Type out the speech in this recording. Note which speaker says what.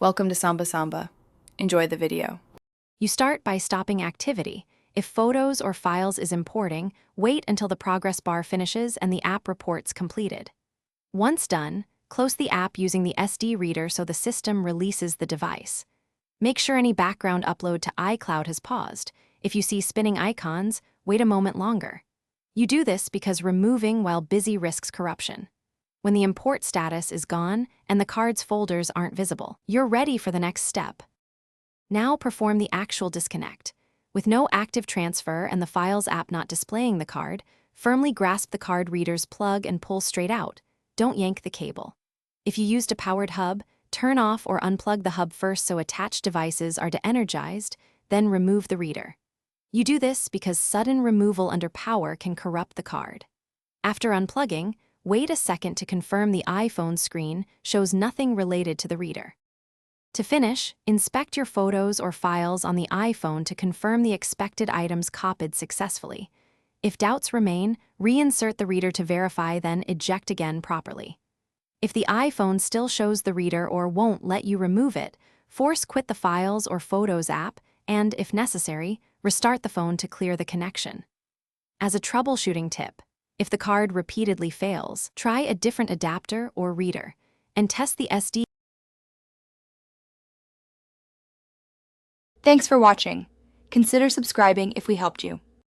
Speaker 1: Welcome to Samba Samba. Enjoy the video.
Speaker 2: You start by stopping activity. If photos or files is importing, wait until the progress bar finishes and the app reports completed. Once done, close the app using the SD reader so the system releases the device. Make sure any background upload to iCloud has paused. If you see spinning icons, wait a moment longer. You do this because removing while busy risks corruption. When the import status is gone and the card's folders aren't visible, you're ready for the next step. Now perform the actual disconnect. With no active transfer and the Files app not displaying the card, firmly grasp the card reader's plug and pull straight out. Don't yank the cable. If you used a powered hub, turn off or unplug the hub first so attached devices are de-energized, then remove the reader. You do this because sudden removal under power can corrupt the card. After unplugging, wait a second to confirm the iPhone screen shows nothing related to the reader. To finish, inspect your photos or files on the iPhone to confirm the expected items copied successfully. If doubts remain, reinsert the reader to verify, then eject again properly. If the iPhone still shows the reader or won't let you remove it, force quit the Files or Photos app and, if necessary, restart the phone to clear the connection. As a troubleshooting tip, if the card repeatedly fails, try a different adapter or reader and test the SD.
Speaker 3: Thanks for watching. Consider subscribing if we helped you.